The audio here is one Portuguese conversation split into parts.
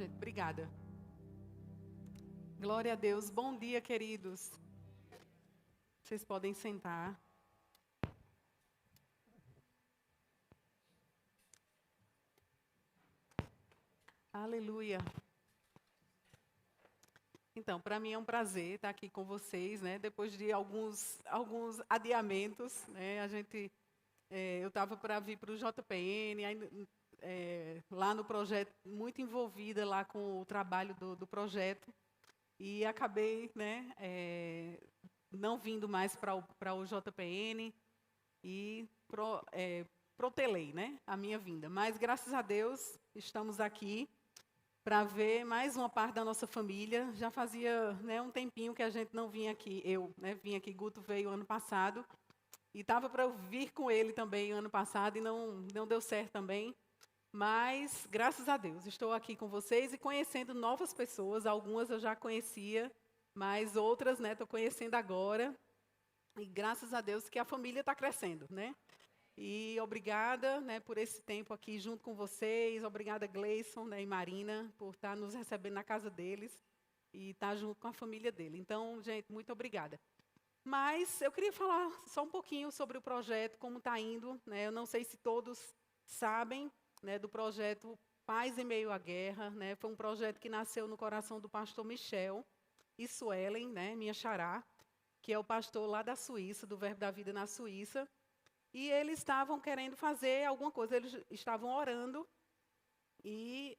gente. Obrigada. Glória a Deus. Bom dia, queridos. Vocês podem sentar. Aleluia. Então, para mim é um prazer estar aqui com vocês, né? Depois de alguns adiamentos, né? Eu estava para vir para o JPN, lá no projeto, muito envolvida lá com o trabalho do projeto, e acabei, né? Não vindo mais para o JPN e protelei, né? A minha vinda. Mas graças a Deus estamos aqui para ver mais uma parte da nossa família. Já fazia, né, um tempinho que a gente não vinha aqui. Eu, né, vim aqui, Guto veio ano passado. E estava para eu vir com ele também ano passado e não deu certo também. Mas, graças a Deus, estou aqui com vocês e conhecendo novas pessoas. Algumas eu já conhecia, mas outras, né, estou conhecendo agora. E graças a Deus que a família está crescendo, né? E obrigada, né, por esse tempo aqui junto com vocês. Obrigada, Gleison, né, e Marina, por estar nos recebendo na casa deles e estar junto com a família dele. Então, gente, muito obrigada. Mas eu queria falar só um pouquinho sobre o projeto, como está indo, né? Eu não sei se todos sabem, né, do projeto Paz em Meio à Guerra, né? Foi um projeto que nasceu no coração do pastor Michel e Suelen, né, minha xará, que é o pastor lá da Suíça, do Verbo da Vida na Suíça. E eles estavam querendo fazer alguma coisa, eles estavam orando e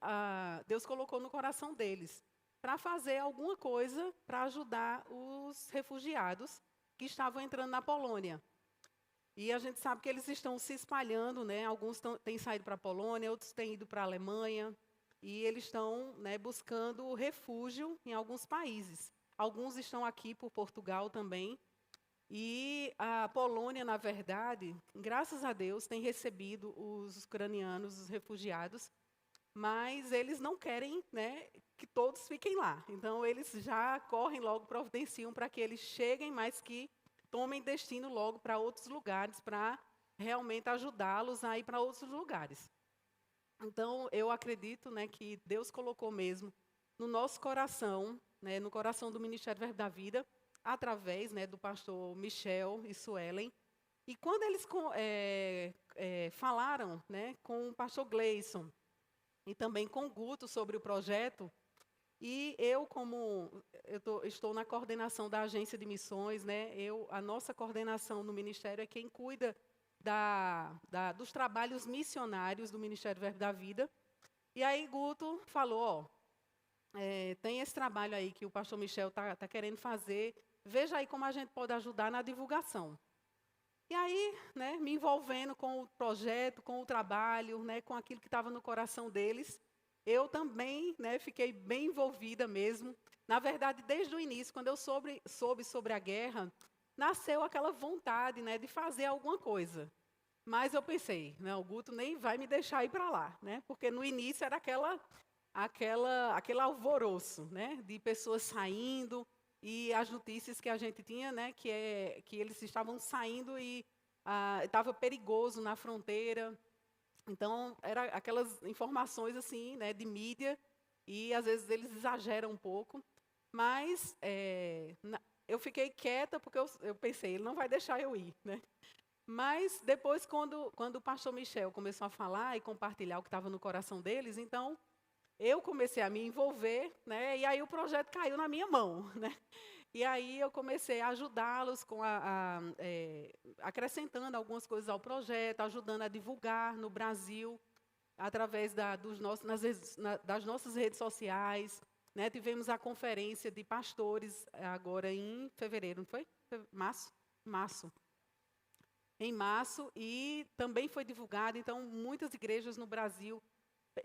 Deus colocou no coração deles para fazer alguma coisa para ajudar os refugiados que estavam entrando na Polônia. E a gente sabe que eles estão se espalhando, né? Alguns têm saído para a Polônia, outros têm ido para a Alemanha, e eles estão, né, buscando refúgio em alguns países. Alguns estão aqui por Portugal também. E a Polônia, na verdade, graças a Deus, tem recebido os ucranianos, os refugiados, mas eles não querem, né, que todos fiquem lá. Então, eles já correm logo, providenciam para que eles cheguem, mas que tomem destino logo para outros lugares, para realmente ajudá-los a ir para outros lugares. Então, eu acredito, né, que Deus colocou mesmo no nosso coração, né, no coração do Ministério Verbo da Vida, através, né, do pastor Michel e Suelen. E quando eles falaram, né, com o pastor Gleison e também com o Guto sobre o projeto, e eu, estou na coordenação da agência de missões, né, a nossa coordenação no ministério é quem cuida dos trabalhos missionários do Ministério Verbo da Vida. E aí Guto falou, tem esse trabalho aí que o pastor Michel tá querendo fazer, veja aí como a gente pode ajudar na divulgação. E aí, né, me envolvendo com o projeto, com o trabalho, né, com aquilo que estava no coração deles, eu também, né, fiquei bem envolvida mesmo. Na verdade, desde o início, quando eu soube sobre a guerra, nasceu aquela vontade, né, de fazer alguma coisa. Mas eu pensei, não, o Guto nem vai me deixar ir para lá, né, porque no início era aquele alvoroço, né, de pessoas saindo, e as notícias que a gente tinha, né, que eles estavam saindo e estava perigoso na fronteira. Então, era aquelas informações assim, né, de mídia, e às vezes eles exageram um pouco. Mas eu fiquei quieta porque eu pensei, ele não vai deixar eu ir, né? Mas depois, quando o pastor Michel começou a falar e compartilhar o que estava no coração deles, então eu comecei a me envolver, né? E aí o projeto caiu na minha mão, né? E aí eu comecei a ajudá-los acrescentando algumas coisas ao projeto, ajudando a divulgar no Brasil, através das nossas redes sociais, né? Tivemos a conferência de pastores agora em fevereiro, não foi? Março? Março. Em março, e também foi divulgado, então muitas igrejas no Brasil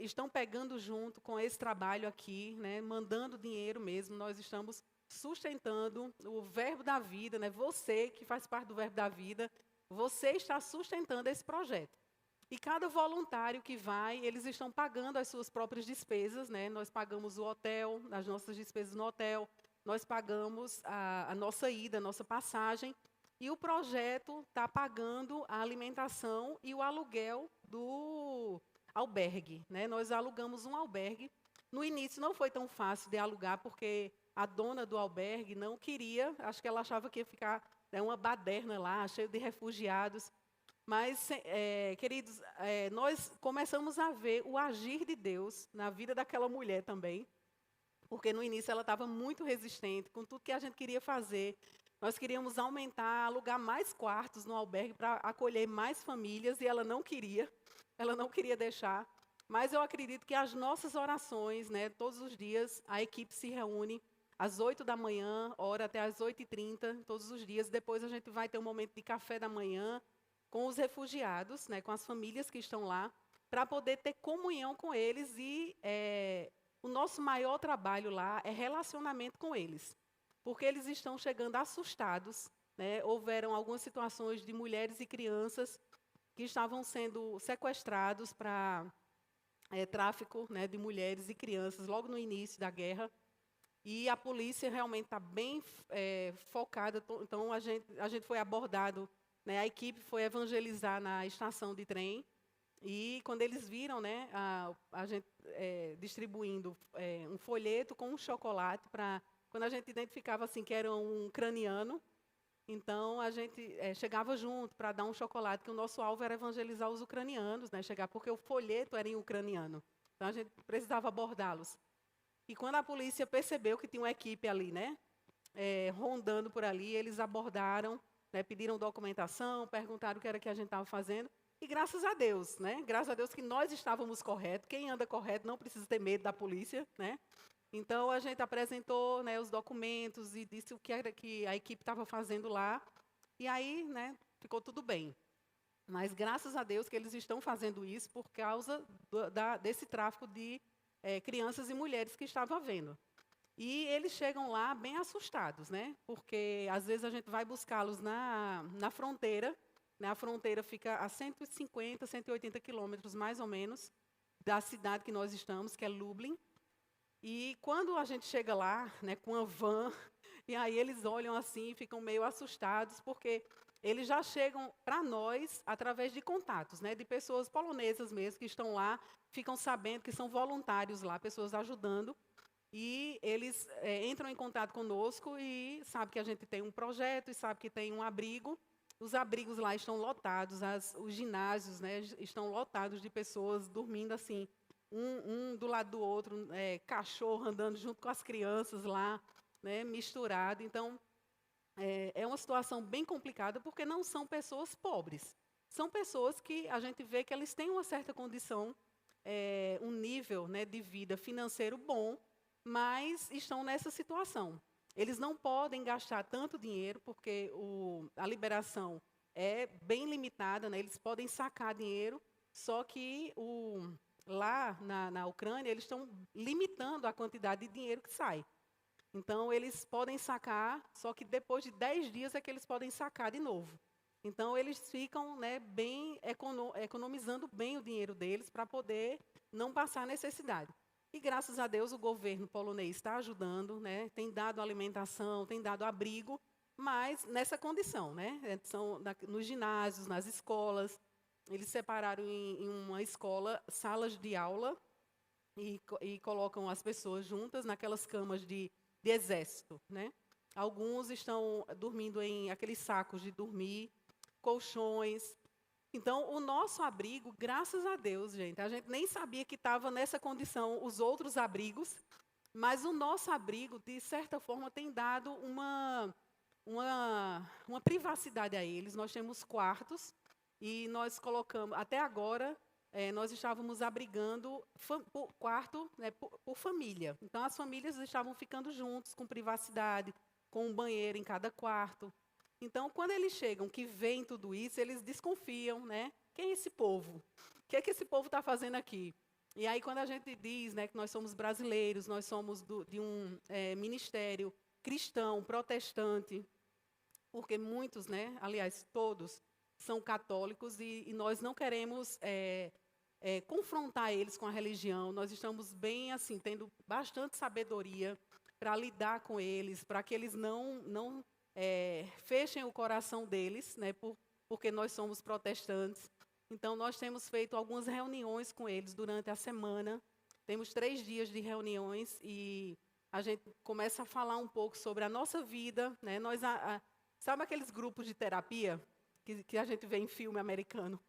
estão pegando junto com esse trabalho aqui, né, mandando dinheiro mesmo. Nós estamos sustentando o Verbo da Vida, né? Você que faz parte do Verbo da Vida, você está sustentando esse projeto. E cada voluntário que vai, eles estão pagando as suas próprias despesas, né? Nós pagamos o hotel, as nossas despesas no hotel, nós pagamos a nossa ida, a nossa passagem, e o projeto está pagando a alimentação e o aluguel do albergue, né? Nós alugamos um albergue No início não foi tão fácil de alugar, porque a dona do albergue não queria, acho que ela achava que ia ficar, né, uma baderna lá, cheio de refugiados. Mas, queridos, nós começamos a ver o agir de Deus na vida daquela mulher também, porque no início ela estava muito resistente com tudo que a gente queria fazer. Nós queríamos aumentar, alugar mais quartos no albergue para acolher mais famílias e ela não queria deixar. Mas eu acredito que as nossas orações, né, todos os dias, a equipe se reúne às 8 da manhã, ora até às 8h30, todos os dias. Depois a gente vai ter um momento de café da manhã com os refugiados, né, com as famílias que estão lá, para poder ter comunhão com eles e o nosso maior trabalho lá é relacionamento com eles, porque eles estão chegando assustados, né? Houveram algumas situações de mulheres e crianças que estavam sendo sequestrados para tráfico, né, de mulheres e crianças logo no início da guerra. E a polícia realmente está bem focada. Então, a gente foi abordado, né, a equipe foi evangelizar na estação de trem. E quando eles viram, né, a gente distribuindo um folheto com um chocolate para quando a gente identificava assim que era um ucraniano, então a gente chegava junto para dar um chocolate, que o nosso alvo era evangelizar os ucranianos, né, chegar porque o folheto era em ucraniano. Então a gente precisava abordá-los. E quando a polícia percebeu que tinha uma equipe ali, né, rondando por ali, eles abordaram, né, pediram documentação, perguntaram o que era que a gente estava fazendo. E graças a Deus, né? Graças a Deus que nós estávamos corretos. Quem anda correto não precisa ter medo da polícia, né? Então a gente apresentou, né, os documentos e disse o que era que a equipe estava fazendo lá. E aí, né, ficou tudo bem. Mas graças a Deus que eles estão fazendo isso por causa desse tráfico de crianças e mulheres que estava havendo. E eles chegam lá bem assustados, né? Porque às vezes a gente vai buscá-los na fronteira, né? A fronteira fica a 150, 180 quilômetros, mais ou menos, da cidade que nós estamos, que é Lublin. E quando a gente chega lá, né, com a van, e aí eles olham assim e ficam meio assustados, porque eles já chegam para nós através de contatos, né, de pessoas polonesas mesmo, que estão lá, ficam sabendo que são voluntários lá, pessoas ajudando. E eles entram em contato conosco e sabem que a gente tem um projeto e sabem que tem um abrigo. Os abrigos lá estão lotados, os ginásios, né, estão lotados de pessoas dormindo assim, um do lado do outro, cachorro andando junto com as crianças lá, né, misturado. Então, é uma situação bem complicada, porque não são pessoas pobres. São pessoas que a gente vê que eles têm uma certa condição, um nível, né, de vida financeiro bom, mas estão nessa situação. Eles não podem gastar tanto dinheiro, porque a liberação é bem limitada, né? Eles podem sacar dinheiro, só que lá na Ucrânia, eles estão limitando a quantidade de dinheiro que sai. Então, eles podem sacar, só que depois de 10 dias é que eles podem sacar de novo. Então, eles ficam, né, bem economizando bem o dinheiro deles para poder não passar necessidade. E graças a Deus o governo polonês está ajudando, né? Tem dado alimentação, tem dado abrigo, mas nessa condição, né? São nos ginásios, nas escolas. Eles separaram em uma escola salas de aula e colocam as pessoas juntas naquelas camas de exército, né? Alguns estão dormindo em aqueles sacos de dormir, colchões. Então, o nosso abrigo, graças a Deus, gente, a gente nem sabia que estava nessa condição os outros abrigos, mas o nosso abrigo, de certa forma, tem dado uma privacidade a eles. Nós temos quartos e nós colocamos, até agora, nós estávamos abrigando por quarto, né, por família. Então, as famílias estavam ficando juntos, com privacidade, com um banheiro em cada quarto. Então, quando eles chegam, que veem tudo isso, eles desconfiam, né? Quem é esse povo? O que é que esse povo está fazendo aqui? E aí, quando a gente diz, né, que nós somos brasileiros, nós somos de um ministério cristão, protestante, porque muitos, né, aliás, todos, são católicos e nós não queremos confrontar eles com a religião. Nós estamos bem, assim, tendo bastante sabedoria para lidar com eles, para que eles não fechem o coração deles, né, porque nós somos protestantes. Então, nós temos feito algumas reuniões com eles durante a semana temos 3 dias de reuniões e a gente começa a falar um pouco sobre a nossa vida, né? Sabe aqueles grupos de terapia que a gente vê em filme americano,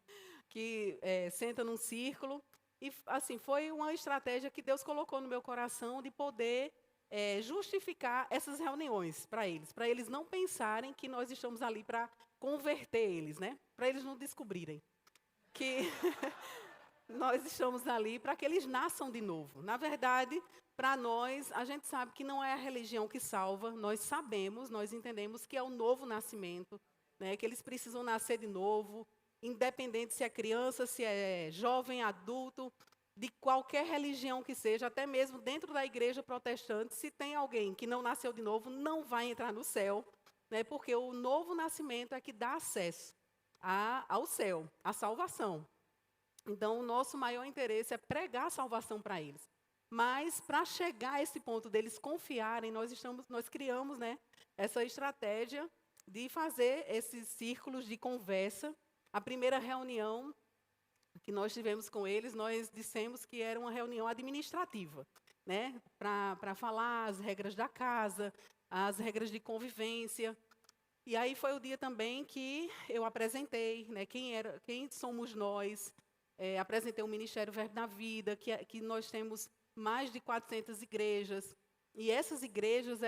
que senta num círculo e assim foi uma estratégia que Deus colocou no meu coração de poder justificar essas reuniões para eles não pensarem que nós estamos ali para converter eles, né? Para eles não descobrirem que nós estamos ali para que eles nasçam de novo. Na verdade, para nós, a gente sabe que não é a religião que salva, nós sabemos, nós entendemos que é o novo nascimento, né, que eles precisam nascer de novo, independente se é criança, se é jovem, adulto, de qualquer religião que seja, até mesmo dentro da igreja protestante, se tem alguém que não nasceu de novo, não vai entrar no céu, né, porque o novo nascimento é que dá acesso ao céu, à salvação. Então, o nosso maior interesse é pregar a salvação para eles. Mas, para chegar a esse ponto deles confiarem, nós criamos, né, essa estratégia de fazer esses círculos de conversa. A primeira reunião que nós tivemos com eles, nós dissemos que era uma reunião administrativa, né, para falar as regras da casa, as regras de convivência. E aí foi o dia também que eu apresentei, né, quem somos nós. Apresentei o Ministério Verbo da Vida, que nós temos mais de 400 igrejas. E essas igrejas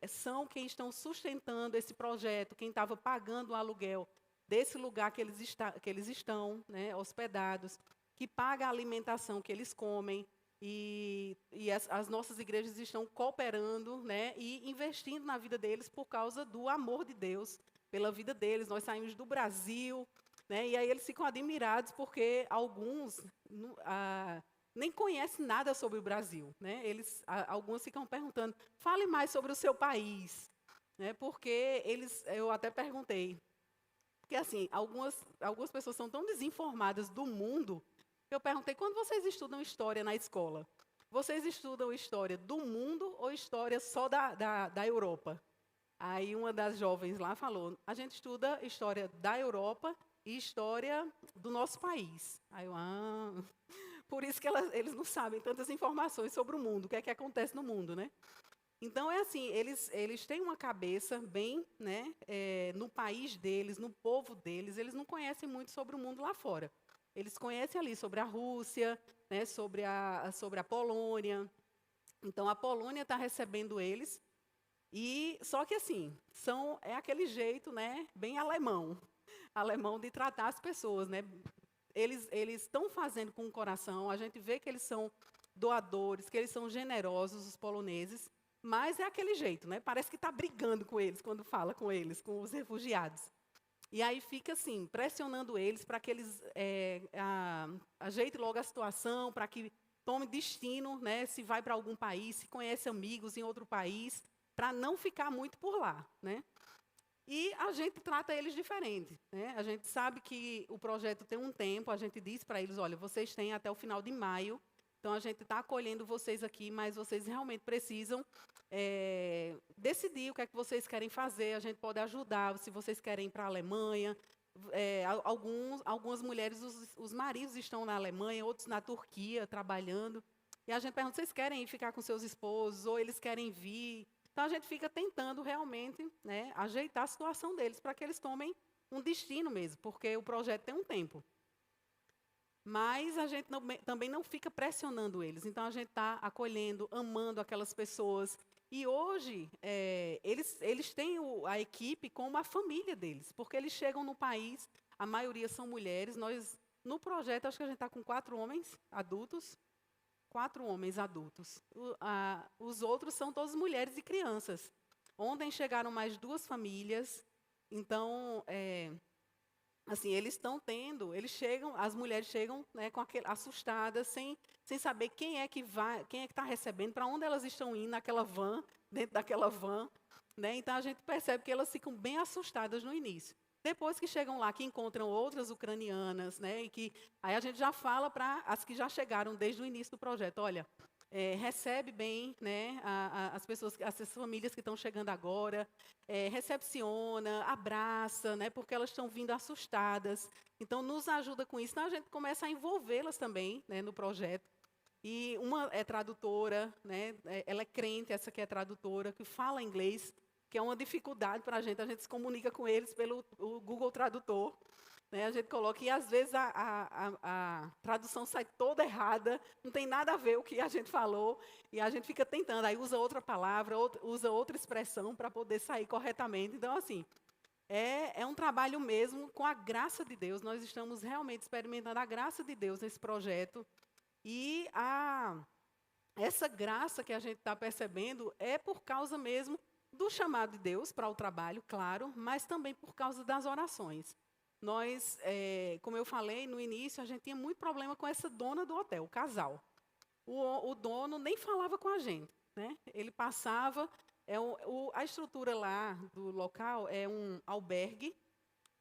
são quem estão sustentando esse projeto, quem estava pagando o aluguel desse lugar que eles estão, né, hospedados, que paga a alimentação que eles comem. E as nossas igrejas estão cooperando, né, e investindo na vida deles por causa do amor de Deus pela vida deles. Nós saímos do Brasil, né, e aí eles ficam admirados porque alguns nem conhecem nada sobre o Brasil, né? Alguns ficam perguntando, fale mais sobre o seu país, né? Porque eu até perguntei, porque assim, algumas pessoas são tão desinformadas do mundo, que eu perguntei, quando vocês estudam história na escola, vocês estudam história do mundo ou história só da Europa? Aí uma das jovens lá falou, a gente estuda história da Europa e história do nosso país. Aí por isso que eles não sabem tantas informações sobre o mundo, o que é que acontece no mundo, né? Então, é assim, eles têm uma cabeça bem, né, no país deles, no povo deles, eles não conhecem muito sobre o mundo lá fora. Eles conhecem ali sobre a Rússia, né, sobre a Polônia. Então, a Polônia está recebendo eles, só que assim, é aquele jeito, né, bem alemão de tratar as pessoas, né? Eles estão fazendo com o coração, a gente vê que eles são doadores, que eles são generosos, os poloneses, mas é aquele jeito, né? Parece que está brigando com eles quando fala com eles, com os refugiados. E aí fica assim, pressionando eles para que eles ajeitem logo a situação, para que tome destino, né? Se vai para algum país, se conhece amigos em outro país, para não ficar muito por lá, né? E a gente trata eles diferente, né? A gente sabe que o projeto tem um tempo, a gente diz para eles, olha, vocês têm até o final de maio, então a gente está acolhendo vocês aqui, mas vocês realmente precisam decidir o que é que vocês querem fazer, a gente pode ajudar, se vocês querem ir para a Alemanha. Algumas mulheres, os maridos estão na Alemanha, outros na Turquia, trabalhando. E a gente pergunta, vocês querem ir ficar com seus esposos, ou eles querem vir? Então, a gente fica tentando realmente, né, ajeitar a situação deles para que eles tomem um destino mesmo, porque o projeto tem um tempo. Mas a gente também não fica pressionando eles. Então, a gente está acolhendo, amando aquelas pessoas. E hoje, eles têm a equipe como a família deles, porque eles chegam no país, a maioria são mulheres. No projeto, acho que a gente está com 4 homens adultos. 4 homens adultos. Os outros são todas mulheres e crianças. Ontem chegaram mais 2 famílias. Então, assim, as mulheres chegam, né, assustadas, sem saber quem é que está recebendo, para onde elas estão indo dentro daquela van. Né? Então, a gente percebe que elas ficam bem assustadas no início. Depois que chegam lá, que encontram outras ucranianas, né, aí a gente já fala para as que já chegaram desde o início do projeto, olha, recebe bem, né, essas famílias que estão chegando agora, recepciona, abraça, né, porque elas estão vindo assustadas. Então, nos ajuda com isso. Então, a gente começa a envolvê-las também, né, no projeto. E uma é tradutora, né? Ela é crente, essa que é tradutora, que fala inglês, que é uma dificuldade para a gente se comunica com eles pelo o Google Tradutor. Né? A gente coloca, e às vezes a tradução sai toda errada, não tem nada a ver o que a gente falou, e a gente fica tentando, aí usa outra palavra, usa outra expressão para poder sair corretamente. Então, assim, é um trabalho mesmo com a graça de Deus. Nós estamos realmente experimentando a graça de Deus nesse projeto. E essa graça que a gente está percebendo é por causa mesmo do chamado de Deus para o trabalho, claro, mas também por causa das orações. Nós, como eu falei no início, a gente tinha muito problema com essa dona do hotel, o casal. O dono nem falava com a gente, né? Ele passava, a estrutura lá do local é um albergue,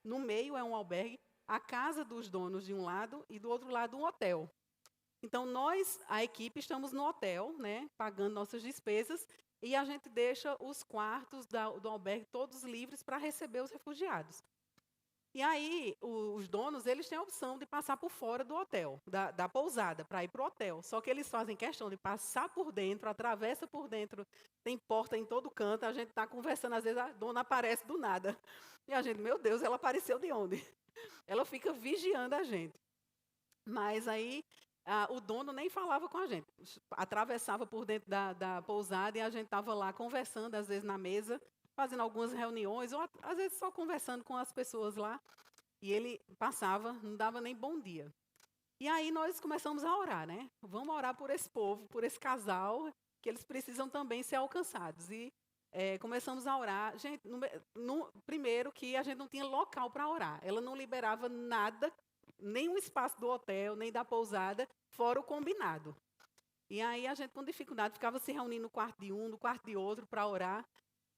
no meio é um albergue, a casa dos donos de um lado e do outro lado um hotel. Então, nós, a equipe, estamos no hotel, né, pagando nossas despesas, e a gente deixa os quartos do albergue todos livres para receber os refugiados. E aí, os donos, eles têm a opção de passar por fora do hotel, da pousada, para ir para o hotel. Só que eles fazem questão de passar por dentro, atravessa por dentro, tem porta em todo canto, a gente está conversando, às vezes a dona aparece do nada. E a gente, meu Deus, ela apareceu de onde? Ela fica vigiando a gente. Mas aí, o dono nem falava com a gente. Atravessava por dentro da pousada e a gente estava lá conversando, às vezes na mesa, fazendo algumas reuniões, ou às vezes só conversando com as pessoas lá. E ele passava, não dava nem bom dia. E aí nós começamos a orar, né? Vamos orar por esse povo, por esse casal, que eles precisam também ser alcançados. E começamos a orar. Gente, primeiro que a gente não tinha local para orar. Ela não liberava nada, nem o espaço do hotel, nem da pousada, fora o combinado. E aí a gente, com dificuldade, ficava se reunindo no quarto de um, no quarto de outro, para orar.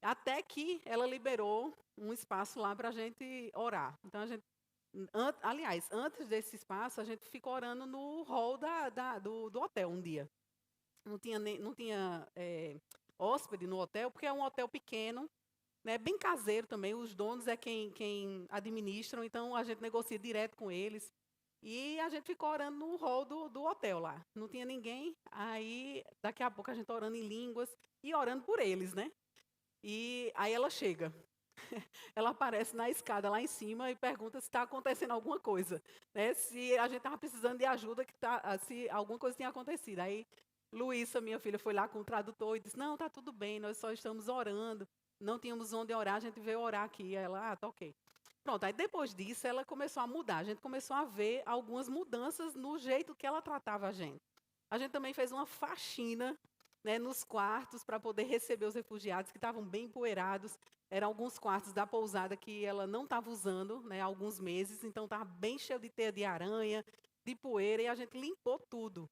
Até que ela liberou um espaço lá para a gente orar. Então, aliás, antes desse espaço, a gente ficou orando no hall do hotel um dia. Não tinha hóspede no hotel, porque é um hotel pequeno, né, bem caseiro também. Os donos é quem administram, então a gente negocia direto com eles. E a gente ficou orando no hall do hotel lá. Não tinha ninguém. Aí, daqui a pouco, a gente orando em línguas e orando por eles, né? E aí ela chega. Ela aparece na escada lá em cima e pergunta se está acontecendo alguma coisa, né? Se a gente estava precisando de ajuda, se alguma coisa tinha acontecido. Aí Luísa, minha filha, foi lá com o tradutor e disse: não, está tudo bem, nós só estamos orando. Não tínhamos onde orar, a gente veio orar aqui. Aí ela, tá ok. Pronto, aí depois disso ela começou a mudar. A gente começou a ver algumas mudanças no jeito que ela tratava a gente. A gente também fez uma faxina, né, nos quartos para poder receber os refugiados que estavam bem empoeirados. Eram alguns quartos da pousada que ela não estava usando, né, há alguns meses, então estava bem cheio de teia de aranha, de poeira, e a gente limpou tudo.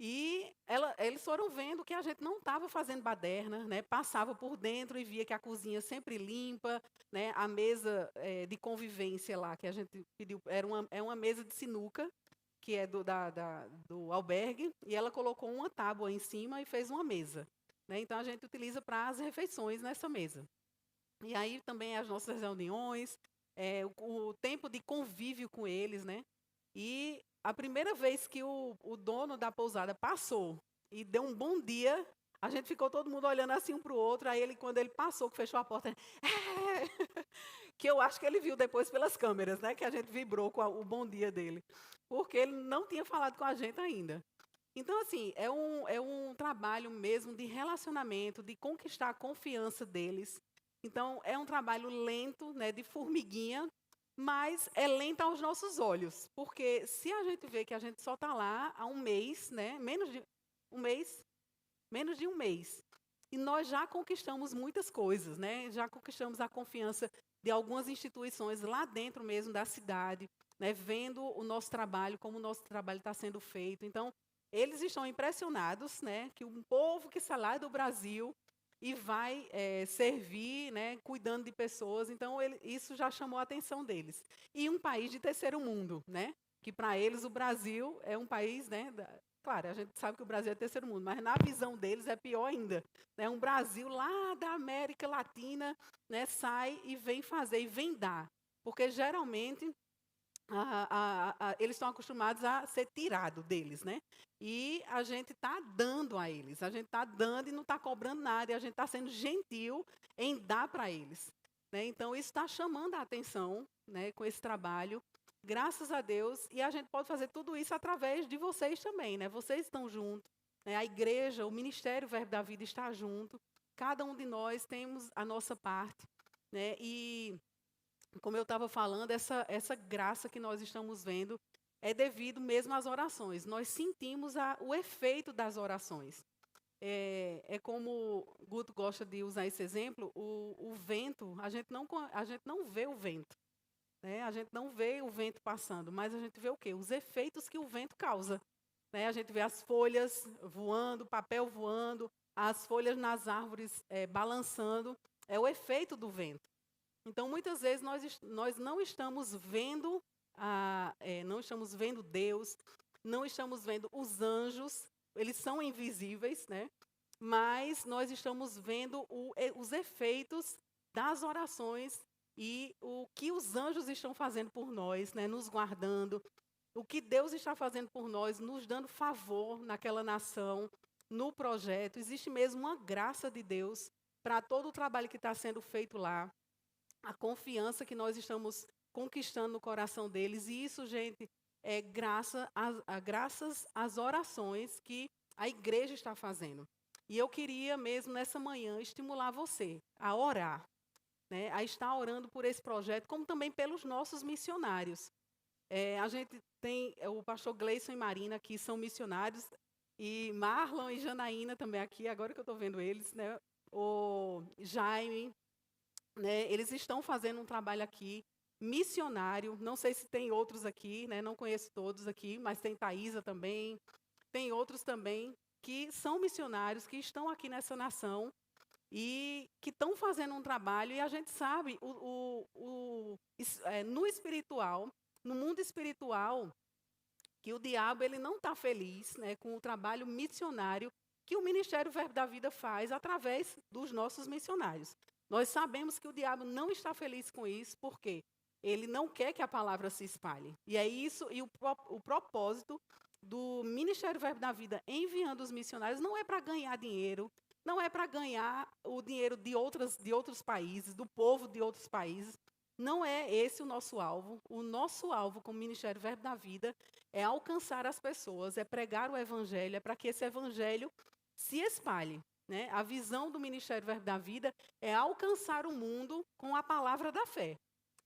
E eles foram vendo que a gente não estava fazendo baderna, né, passava por dentro e via que a cozinha sempre limpa, né, a mesa de convivência lá que a gente pediu, é uma mesa de sinuca, que é do albergue, e ela colocou uma tábua em cima e fez uma mesa. Né? Então, a gente utiliza para as refeições nessa mesa. E aí também as nossas reuniões, o tempo de convívio com eles, né? E a primeira vez que o dono da pousada passou e deu um bom dia, a gente ficou todo mundo olhando assim um para o outro. Aí, quando ele passou, que fechou a porta, que eu acho que ele viu depois pelas câmeras, né? Que a gente vibrou com o bom dia dele. Porque ele não tinha falado com a gente ainda. Então, assim, é um trabalho mesmo de relacionamento, de conquistar a confiança deles. Então, é um trabalho lento, né, de formiguinha, mas é lento aos nossos olhos. Porque se a gente vê que a gente só está lá há um mês, né, menos de um mês, e nós já conquistamos muitas coisas, né? Já conquistamos a confiança de algumas instituições lá dentro mesmo da cidade, né? Vendo o nosso trabalho, como o nosso trabalho está sendo feito. Então, eles estão impressionados, né? Que um povo que sai lá do Brasil e vai servir, né? Cuidando de pessoas. Então, isso já chamou a atenção deles. E um país de terceiro mundo, né? Que para eles o Brasil é um país, né? Claro, a gente sabe que o Brasil é terceiro mundo, mas na visão deles é pior ainda. Né? Um Brasil lá da América Latina, né, sai e vem fazer, e vem dar. Porque geralmente eles estão acostumados a ser tirado deles, né? E a gente está dando a eles, a gente está dando e não está cobrando nada, e a gente está sendo gentil em dar para eles, né? Então, isso está chamando a atenção, né, com esse trabalho, graças a Deus, e a gente pode fazer tudo isso através de vocês também, né? Vocês estão juntos, né? A igreja, o Ministério Verbo da Vida está junto, cada um de nós temos a nossa parte, né? E como eu estava falando, essa graça que nós estamos vendo é devido mesmo às orações. Nós sentimos o efeito das orações. É como o Guto gosta de usar esse exemplo, o vento, a gente não vê o vento, né? A gente não vê o vento passando, mas a gente vê o quê? Os efeitos que o vento causa, né? A gente vê as folhas voando, papel voando, as folhas nas árvores balançando, é o efeito do vento. Então, muitas vezes, nós não estamos vendo não estamos vendo Deus, não estamos vendo os anjos, eles são invisíveis, né? Mas nós estamos vendo os efeitos das orações e o que os anjos estão fazendo por nós, né? Nos guardando, o que Deus está fazendo por nós, nos dando favor naquela nação, no projeto. Existe mesmo uma graça de Deus para todo o trabalho que está sendo feito lá, a confiança que nós estamos conquistando no coração deles. E isso, gente, é graças às orações que a igreja está fazendo. E eu queria mesmo nessa manhã estimular você a orar, né, a estar orando por esse projeto, como também pelos nossos missionários. A gente tem o pastor Gleison e Marina, que são missionários, e Marlon e Janaína também aqui, agora que eu estou vendo eles, né, o Jaime, né, eles estão fazendo um trabalho aqui missionário. Não sei se tem outros aqui, né, não conheço todos aqui, mas tem Thaisa também, tem outros também que são missionários, que estão aqui nessa nação e que estão fazendo um trabalho. E a gente sabe, no espiritual, no mundo espiritual, que o diabo ele não está feliz, né, com o trabalho missionário que o Ministério Verbo da Vida faz através dos nossos missionários. Nós sabemos que o diabo não está feliz com isso, porque ele não quer que a palavra se espalhe. E é isso, e o propósito do Ministério Verbo da Vida enviando os missionários não é para ganhar dinheiro, não é para ganhar o dinheiro de outros países, do povo de outros países. Não é esse o nosso alvo. O nosso alvo como Ministério Verbo da Vida é alcançar as pessoas, é pregar o evangelho, é para que esse evangelho se espalhe, né? A visão do Ministério Verbo da Vida é alcançar o mundo com a palavra da fé.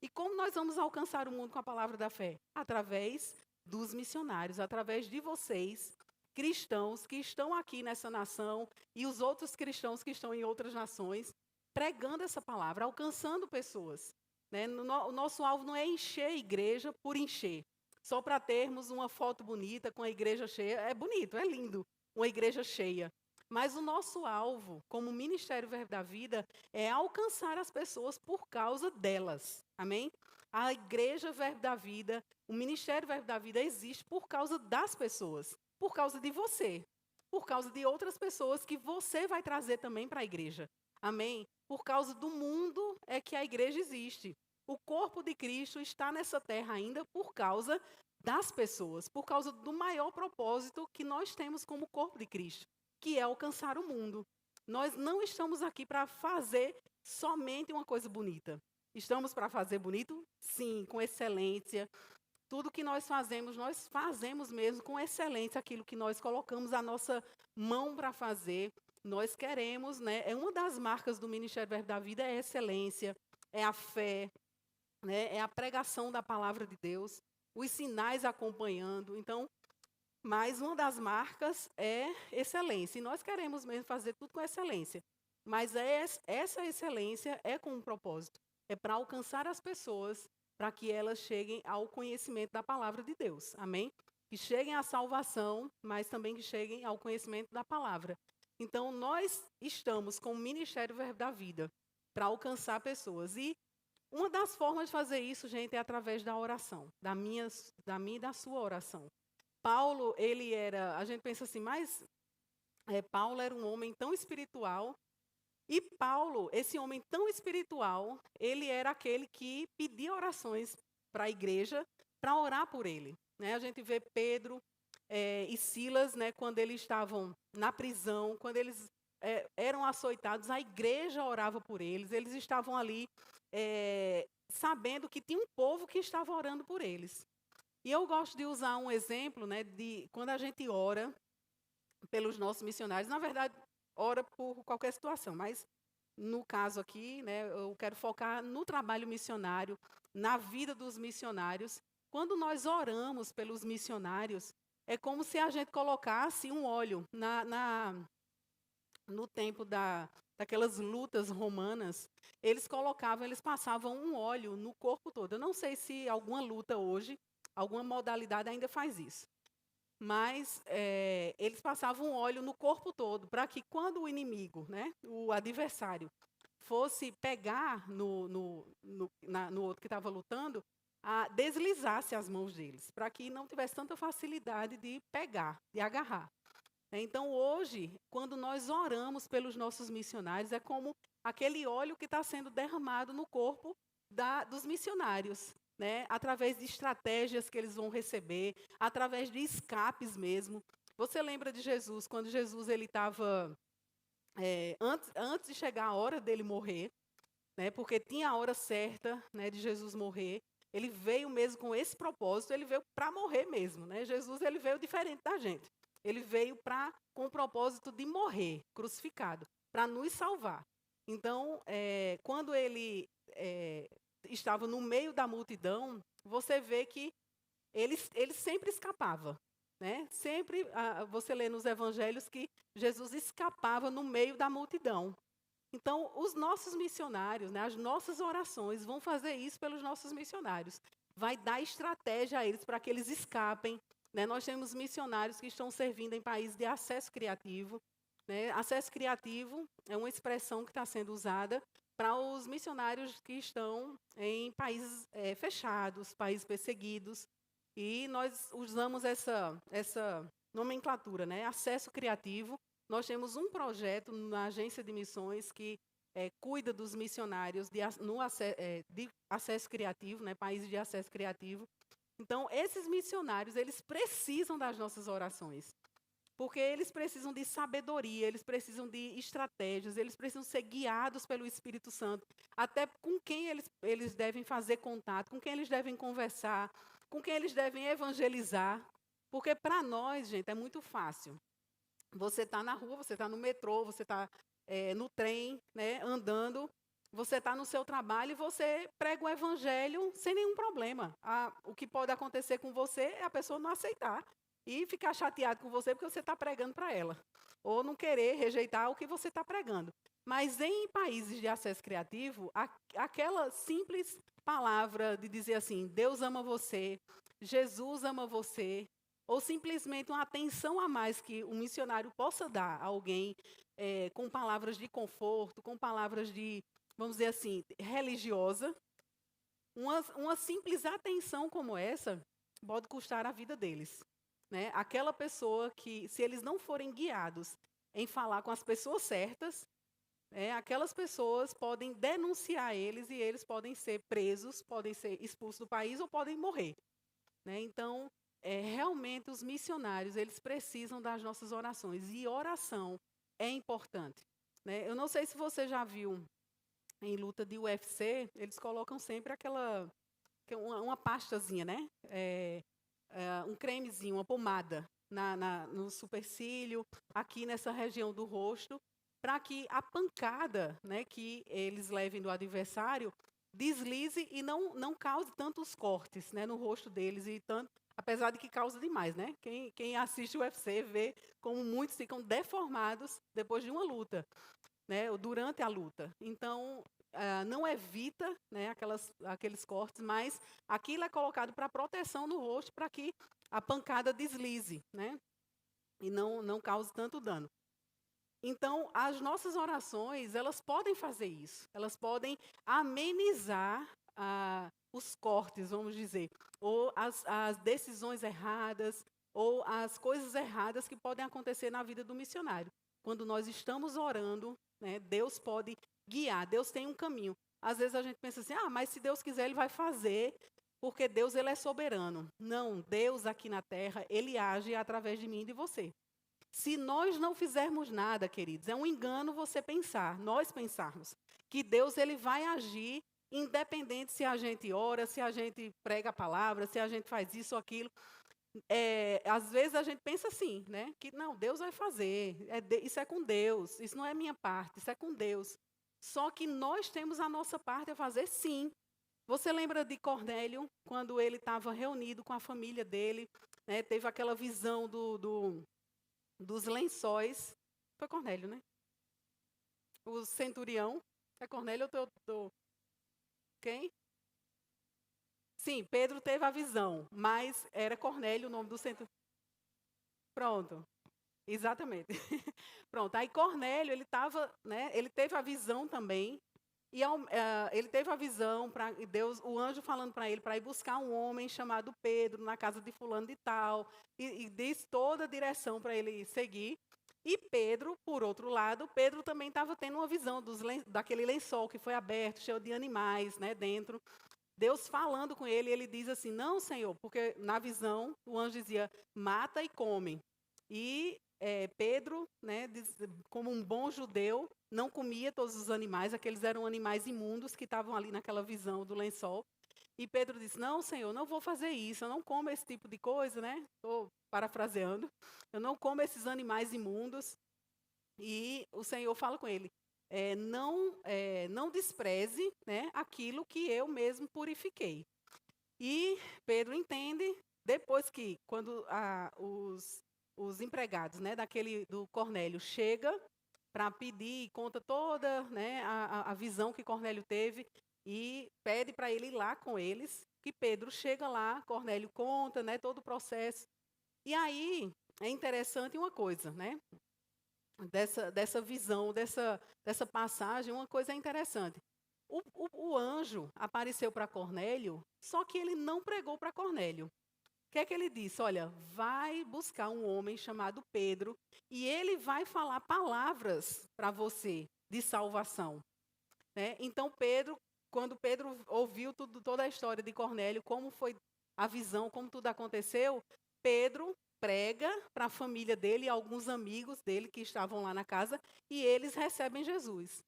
E como nós vamos alcançar o mundo com a palavra da fé? Através dos missionários, através de vocês, cristãos que estão aqui nessa nação e os outros cristãos que estão em outras nações, pregando essa palavra, alcançando pessoas, né? O nosso alvo não é encher a igreja por encher, só para termos uma foto bonita com a igreja cheia. É bonito, é lindo, uma igreja cheia. Mas o nosso alvo, como Ministério Verbo da Vida, é alcançar as pessoas por causa delas. Amém? A Igreja Verbo da Vida, o Ministério Verbo da Vida existe por causa das pessoas, por causa de você, por causa de outras pessoas que você vai trazer também para a igreja. Amém? Por causa do mundo é que a igreja existe. O corpo de Cristo está nessa terra ainda por causa das pessoas, por causa do maior propósito que nós temos como corpo de Cristo, que é alcançar o mundo. Nós não estamos aqui para fazer somente uma coisa bonita. Estamos para fazer bonito? Sim, com excelência. Tudo que nós fazemos mesmo com excelência, aquilo que nós colocamos a nossa mão para fazer. Nós queremos, né? É uma das marcas do Ministério Verbo da Vida, é a excelência, é a fé, né? É a pregação da palavra de Deus, os sinais acompanhando. Então, mas uma das marcas é excelência. E nós queremos mesmo fazer tudo com excelência. Mas essa excelência é com um propósito. É para alcançar as pessoas, para que elas cheguem ao conhecimento da palavra de Deus. Amém? Que cheguem à salvação, mas também que cheguem ao conhecimento da palavra. Então, nós estamos com o Ministério Verbo da Vida para alcançar pessoas. E uma das formas de fazer isso, gente, é através da oração. Da minha e da sua oração. Paulo, a gente pensa assim, mas Paulo era um homem tão espiritual, e Paulo, esse homem tão espiritual, ele era aquele que pedia orações para a igreja, para orar por ele. Né? A gente vê Pedro e Silas, né, quando eles estavam na prisão, quando eles eram açoitados, a igreja orava por eles estavam ali sabendo que tinha um povo que estava orando por eles. E eu gosto de usar um exemplo, né, de quando a gente ora pelos nossos missionários, na verdade, ora por qualquer situação, mas no caso aqui, né, eu quero focar no trabalho missionário, na vida dos missionários. Quando nós oramos pelos missionários, é como se a gente colocasse um óleo no tempo daquelas lutas romanas. Eles passavam um óleo no corpo todo. Eu não sei se alguma luta hoje, alguma modalidade ainda faz isso. Mas eles passavam óleo no corpo todo, para que quando o inimigo, né, o adversário, fosse pegar no outro que estava lutando, deslizasse as mãos deles, para que não tivesse tanta facilidade de pegar, de agarrar. Então, hoje, quando nós oramos pelos nossos missionários, é como aquele óleo que está sendo derramado no corpo dos missionários. Né, através de estratégias que eles vão receber, através de escapes mesmo. Você lembra de Jesus, quando Jesus ele estava, antes de chegar a hora dele morrer, né, porque tinha a hora certa, né, de Jesus morrer, ele veio mesmo com esse propósito, ele veio para morrer mesmo. Né? Jesus ele veio diferente da gente. Ele veio com o propósito de morrer, crucificado, para nos salvar. Então, quando ele estava no meio da multidão, você vê que ele sempre escapava. Né? Sempre, você lê nos evangelhos que Jesus escapava no meio da multidão. Então, os nossos missionários, né, as nossas orações vão fazer isso pelos nossos missionários. Vai dar estratégia a eles para que eles escapem. Né? Nós temos missionários que estão servindo em países de acesso criativo. Né? Acesso criativo é uma expressão que está sendo usada para os missionários que estão em países fechados, países perseguidos. E nós usamos essa nomenclatura, né? Acesso criativo. Nós temos um projeto na agência de missões que cuida dos missionários de acesso criativo, né? Países de acesso criativo. Então, esses missionários, eles precisam das nossas orações. Porque eles precisam de sabedoria, eles precisam de estratégias, eles precisam ser guiados pelo Espírito Santo, até com quem eles devem fazer contato, com quem eles devem conversar, com quem eles devem evangelizar. Porque para nós, gente, é muito fácil. Você está na rua, você está no metrô, você está no trem, né, andando, você está no seu trabalho e você prega o evangelho sem nenhum problema. O que pode acontecer com você é a pessoa não aceitar e ficar chateado com você porque você está pregando para ela. Ou não querer rejeitar o que você está pregando. Mas em países de acesso criativo, aquela simples palavra de dizer assim, Deus ama você, Jesus ama você, ou simplesmente uma atenção a mais que um missionário possa dar a alguém com palavras de conforto, com palavras de, vamos dizer assim, religiosa, uma simples atenção como essa pode custar a vida deles. Né? Aquela pessoa que, se eles não forem guiados em falar com as pessoas certas, aquelas pessoas podem denunciar eles e eles podem ser presos, podem ser expulsos do país ou podem morrer. Né? Então, realmente os missionários, eles precisam das nossas orações. E oração é importante. Né? Eu não sei se você já viu em luta de UFC, eles colocam sempre uma pastazinha, né? Um cremezinho, uma pomada no supercílio, aqui nessa região do rosto, para que a pancada, né, que eles levem do adversário deslize e não cause tantos cortes, né, no rosto deles, apesar de que causa demais. Né? Quem assiste o UFC vê como muitos ficam deformados depois de uma luta, né, ou durante a luta. Então, não evita, né, aqueles cortes, mas aquilo é colocado para proteção no rosto, para que a pancada deslize, né, e não cause tanto dano. Então, as nossas orações, elas podem fazer isso. Elas podem amenizar os cortes, vamos dizer, ou as decisões erradas, ou as coisas erradas que podem acontecer na vida do missionário. Quando nós estamos orando, né, Deus pode guiar, Deus tem um caminho. Às vezes a gente pensa assim, mas se Deus quiser, Ele vai fazer porque Deus ele é soberano. Não, Deus aqui na terra, ele age através de mim e de você. Se nós não fizermos nada, queridos, é um engano você pensar, nós pensarmos, que Deus ele vai agir independente se a gente ora, se a gente prega a palavra, se a gente faz isso ou aquilo. Às vezes a gente pensa assim, né? Que não, Deus vai fazer, isso é com Deus, isso não é minha parte, isso é com Deus. Só que nós temos a nossa parte a fazer sim. Você lembra de Cornélio, quando ele estava reunido com a família dele, né, teve aquela visão dos lençóis. Foi Cornélio, né? O centurião. É Cornélio ou quem? Sim, Pedro teve a visão, mas era Cornélio o nome do centurião. Pronto, exatamente. Pronto, aí Cornélio, ele estava, né, ele teve a visão também, e ele teve a visão, Deus, o anjo falando para ele, para ir buscar um homem chamado Pedro, na casa de fulano de tal, e diz toda a direção para ele seguir. E Pedro, por outro lado, Pedro também estava tendo uma visão daquele lençol que foi aberto, cheio de animais, né, dentro. Deus falando com ele, ele diz assim, não, Senhor, porque na visão o anjo dizia, mata e come. E Pedro, né, como um bom judeu, não comia todos os animais, aqueles eram animais imundos que estavam ali naquela visão do lençol. E Pedro disse, não, Senhor, não vou fazer isso, eu não como esse tipo de coisa, né? Estou parafraseando. Eu não como esses animais imundos. E o Senhor fala com ele, não despreze, né, aquilo que eu mesmo purifiquei. E Pedro entende, depois que, quando os empregados, né, do Cornélio chega para pedir, conta toda, né, a visão que Cornélio teve e pede para ele ir lá com eles, que Pedro chega lá, Cornélio conta, né, todo o processo. E aí é interessante uma coisa, né, dessa visão, dessa passagem, uma coisa interessante. O anjo apareceu para Cornélio, só que ele não pregou para Cornélio. O que é que ele disse? Olha, vai buscar um homem chamado Pedro e ele vai falar palavras para você de salvação. Né? Então, quando Pedro ouviu toda a história de Cornélio, como foi a visão, como tudo aconteceu, Pedro prega para a família dele e alguns amigos dele que estavam lá na casa e eles recebem Jesus.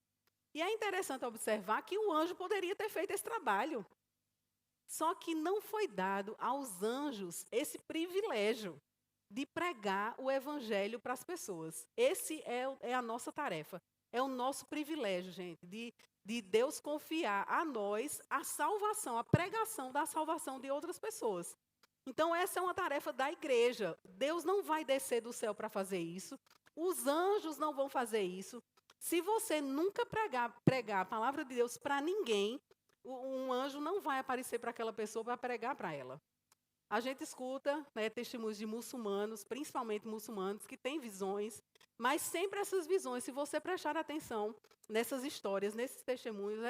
E é interessante observar que o anjo poderia ter feito esse trabalho. Só que não foi dado aos anjos esse privilégio de pregar o evangelho para as pessoas. Esse é a nossa tarefa. É o nosso privilégio, gente, de Deus confiar a nós a salvação, a pregação da salvação de outras pessoas. Então, essa é uma tarefa da igreja. Deus não vai descer do céu para fazer isso. Os anjos não vão fazer isso. Se você nunca pregar a palavra de Deus para ninguém, um anjo não vai aparecer para aquela pessoa para pregar para ela. A gente escuta, né, testemunhos de muçulmanos, principalmente muçulmanos, que têm visões, mas sempre essas visões, se você prestar atenção nessas histórias, nesses testemunhos,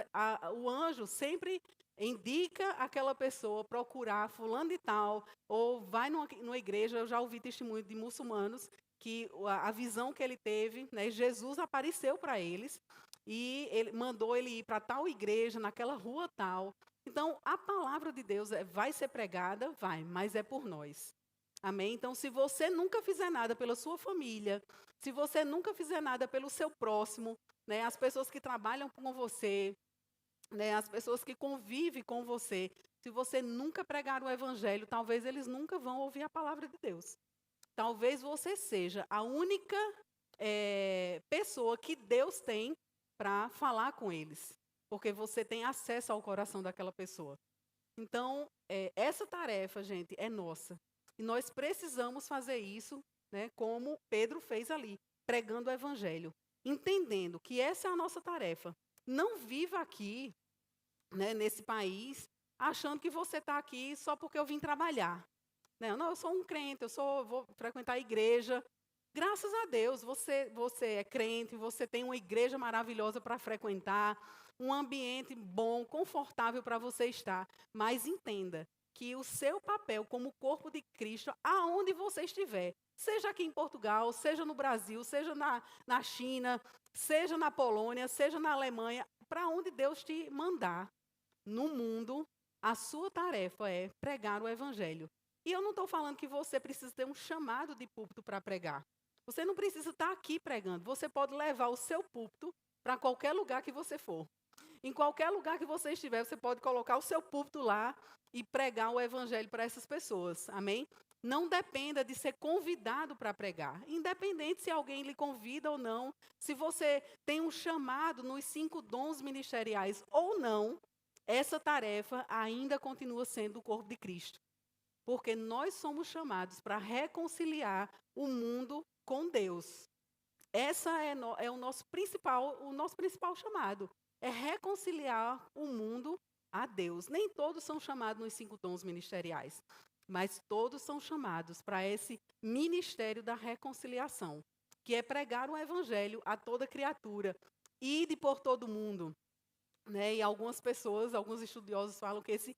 o anjo sempre indica aquela pessoa procurar fulano de tal, ou vai numa igreja. Eu já ouvi testemunho de muçulmanos que a visão que ele teve, né, Jesus apareceu para eles e ele mandou ele ir para tal igreja, naquela rua tal. Então, a palavra de Deus vai ser pregada, vai, mas é por nós. Amém? Então, se você nunca fizer nada pela sua família, se você nunca fizer nada pelo seu próximo, né, as pessoas que trabalham com você, né, as pessoas que convivem com você, se você nunca pregar o evangelho, talvez eles nunca vão ouvir a palavra de Deus. Talvez você seja a única pessoa que Deus tem para falar com eles, porque você tem acesso ao coração daquela pessoa. Então, essa tarefa, gente, é nossa. E nós precisamos fazer isso, né, como Pedro fez ali, pregando o evangelho, entendendo que essa é a nossa tarefa. Não viva aqui, né, nesse país, achando que você está aqui só porque eu vim trabalhar. Não, eu sou um crente, vou frequentar a igreja. Graças a Deus, você é crente, você tem uma igreja maravilhosa para frequentar, um ambiente bom, confortável para você estar. Mas entenda que o seu papel como corpo de Cristo, aonde você estiver, seja aqui em Portugal, seja no Brasil, seja na China, seja na Polônia, seja na Alemanha, para onde Deus te mandar no mundo, a sua tarefa é pregar o evangelho. E eu não estou falando que você precisa ter um chamado de púlpito para pregar. Você não precisa estar aqui pregando. Você pode levar o seu púlpito para qualquer lugar que você for. Em qualquer lugar que você estiver, você pode colocar o seu púlpito lá e pregar o evangelho para essas pessoas. Amém? Não dependa de ser convidado para pregar. Independente se alguém lhe convida ou não, se você tem um chamado nos 5 dons ministeriais ou não, essa tarefa ainda continua sendo o corpo de Cristo. Porque nós somos chamados para reconciliar o mundo com Deus. Essa é o nosso principal chamado. É reconciliar o mundo a Deus. Nem todos são chamados nos 5 dons ministeriais, mas todos são chamados para esse ministério da reconciliação, que é pregar o evangelho a toda criatura, ide por todo mundo. Né? E algumas pessoas, alguns estudiosos falam que esse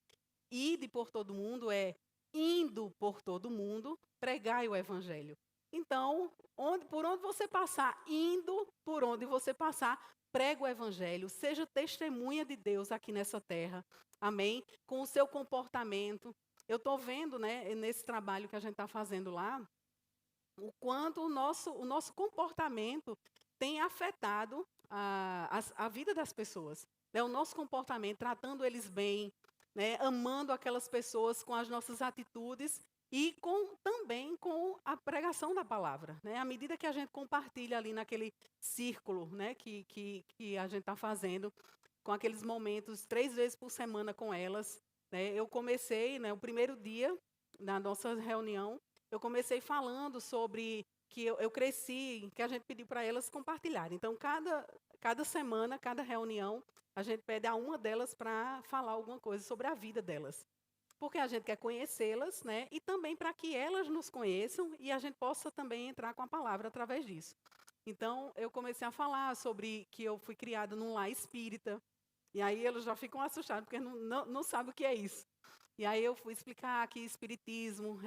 ide por todo mundo é indo por todo mundo, pregai o evangelho. Então, por onde você passar, indo por onde você passar, prega o evangelho, seja testemunha de Deus aqui nessa terra. Amém? Com o seu comportamento. Eu estou vendo, né, nesse trabalho que a gente está fazendo lá, o quanto o nosso comportamento tem afetado a vida das pessoas. Né? O nosso comportamento, tratando eles bem, né, amando aquelas pessoas com as nossas atitudes e também com a pregação da palavra. Né? À medida que a gente compartilha ali naquele círculo, né, que a gente está fazendo, com aqueles momentos 3 vezes por semana com elas, né, eu comecei, né, o primeiro dia da nossa reunião, eu comecei falando sobre que eu cresci, que a gente pediu para elas compartilharem. Então, cada semana, cada reunião, a gente pede a uma delas para falar alguma coisa sobre a vida delas. Porque a gente quer conhecê-las, né? E também para que elas nos conheçam e a gente possa também entrar com a palavra através disso. Então, eu comecei a falar sobre que eu fui criada num lar espírita. E aí eles já ficam assustados, porque não sabem o que é isso. E aí eu fui explicar que espiritismo,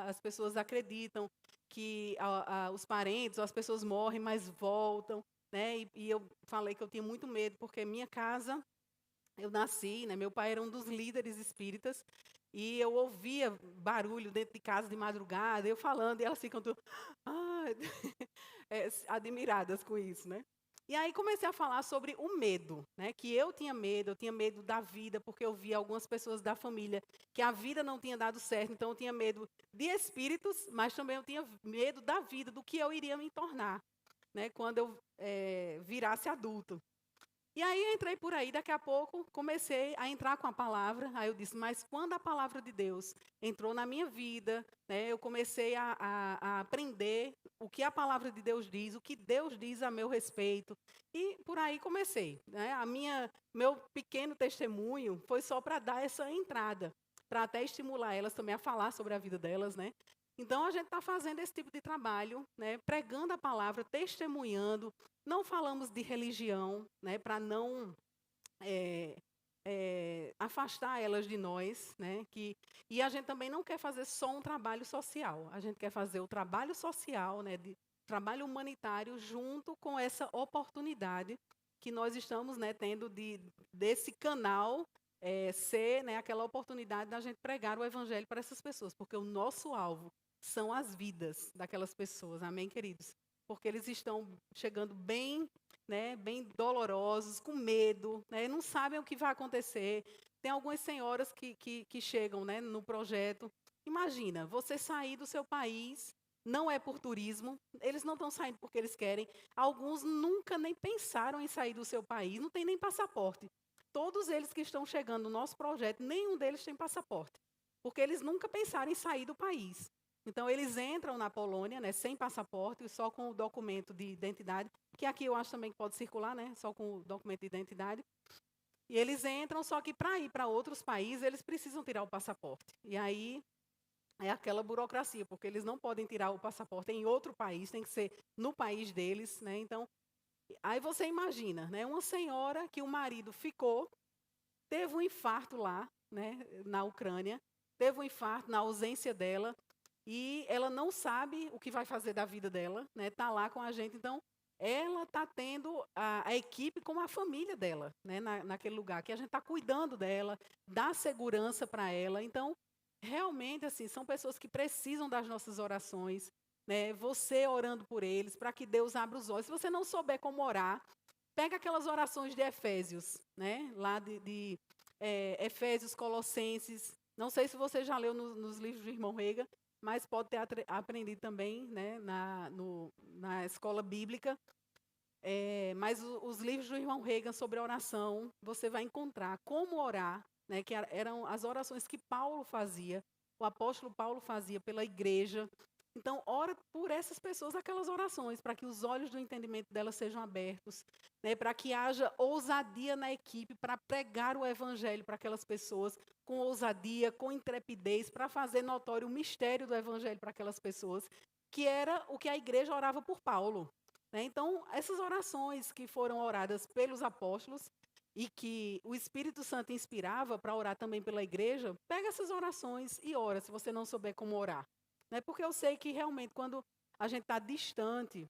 as pessoas acreditam que os parentes ou as pessoas morrem, mas voltam. Né? E eu falei que eu tinha muito medo, porque minha casa, eu nasci, né? Meu pai era um dos líderes espíritas, e eu ouvia barulho dentro de casa de madrugada, eu falando, e elas ficam tudo, admiradas com isso, né? E aí comecei a falar sobre o medo, né? Que eu tinha medo da vida, porque eu via algumas pessoas da família que a vida não tinha dado certo, então eu tinha medo de espíritos, mas também eu tinha medo da vida, do que eu iria me tornar, né? Quando eu virasse adulto. E aí eu entrei por aí, daqui a pouco comecei a entrar com a palavra, aí eu disse, mas quando a palavra de Deus entrou na minha vida, né, eu comecei a aprender o que a palavra de Deus diz, o que Deus diz a meu respeito, e por aí comecei. Né, meu pequeno testemunho foi só para dar essa entrada, para até estimular elas também a falar sobre a vida delas, né? Então, a gente está fazendo esse tipo de trabalho, né, pregando a palavra, testemunhando. Não falamos de religião, né, para não afastar elas de nós. Né, e a gente também não quer fazer só um trabalho social. A gente quer fazer o trabalho social, né, trabalho humanitário, junto com essa oportunidade que nós estamos, né, tendo desse canal ser, né, aquela oportunidade da gente pregar o evangelho para essas pessoas, porque o nosso alvo são as vidas daquelas pessoas, amém, queridos? Porque eles estão chegando bem, né, bem dolorosos, com medo, né, não sabem o que vai acontecer. Tem algumas senhoras que chegam, né, no projeto. Imagina, você sair do seu país, não é por turismo, eles não estão saindo porque eles querem. Alguns nunca nem pensaram em sair do seu país, não tem nem passaporte. Todos eles que estão chegando no nosso projeto, nenhum deles tem passaporte, porque eles nunca pensaram em sair do país. Então, eles entram na Polônia, né, sem passaporte, só com o documento de identidade, que aqui eu acho também que pode circular, né, só com o documento de identidade. E eles entram, só que para ir para outros países, eles precisam tirar o passaporte. E aí é aquela burocracia, porque eles não podem tirar o passaporte em outro país, tem que ser no país deles. Né? Então, aí você imagina, né, uma senhora que o marido ficou, teve um infarto lá, né, na Ucrânia, teve um infarto na ausência dela, e ela não sabe o que vai fazer da vida dela, né? Tá lá com a gente. Então, ela está tendo a equipe como a família dela, né, naquele lugar, que a gente está cuidando dela, dá segurança para ela. Então, realmente, assim, são pessoas que precisam das nossas orações, né? Você orando por eles, para que Deus abra os olhos. Se você não souber como orar, pega aquelas orações de Efésios, né? Lá Efésios, Colossenses. Não sei se você já leu nos livros do irmão Rega, mas pode ter aprendido também, né, na escola bíblica. Mas os livros do irmão Reagan sobre oração, você vai encontrar como orar, né, que eram as orações que Paulo fazia, o apóstolo Paulo fazia pela igreja. Então, ora por essas pessoas aquelas orações, para que os olhos do entendimento delas sejam abertos, né, para que haja ousadia na equipe para pregar o evangelho para aquelas pessoas, com ousadia, com intrepidez, para fazer notório o mistério do evangelho para aquelas pessoas, que era o que a igreja orava por Paulo. Né? Então, essas orações que foram oradas pelos apóstolos e que o Espírito Santo inspirava para orar também pela igreja, pega essas orações e ora, se você não souber como orar. Né? Porque eu sei que realmente quando a gente está distante,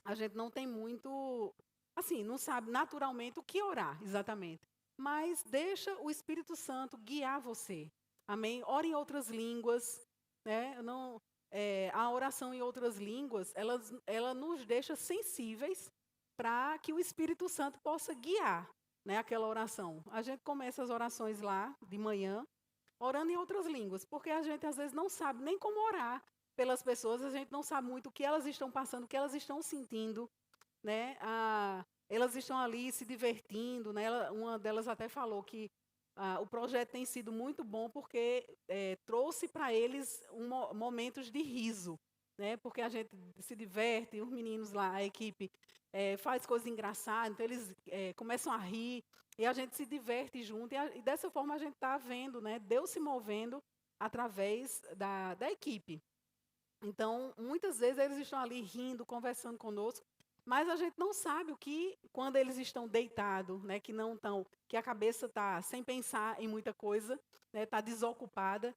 a gente não tem muito, assim, não sabe naturalmente o que orar exatamente. Mas deixa o Espírito Santo guiar você. Amém? Ore em outras línguas. Né? Eu não, a oração em outras línguas, ela nos deixa sensíveis para que o Espírito Santo possa guiar, né, aquela oração. A gente começa as orações lá de manhã, orando em outras línguas, porque a gente às vezes não sabe nem como orar pelas pessoas, a gente não sabe muito o que elas estão passando, o que elas estão sentindo, né? Elas estão ali se divertindo, né? Uma delas até falou que o projeto tem sido muito bom porque trouxe para eles momentos de riso, né? Porque a gente se diverte, os meninos lá, a equipe faz coisas engraçadas, então eles começam a rir e a gente se diverte junto e dessa forma a gente está vendo, né? Deus se movendo através da equipe. Então, muitas vezes eles estão ali rindo, conversando conosco, mas a gente não sabe o que, quando eles estão deitados, né, que não estão, que a cabeça está sem pensar em muita coisa, né, está desocupada,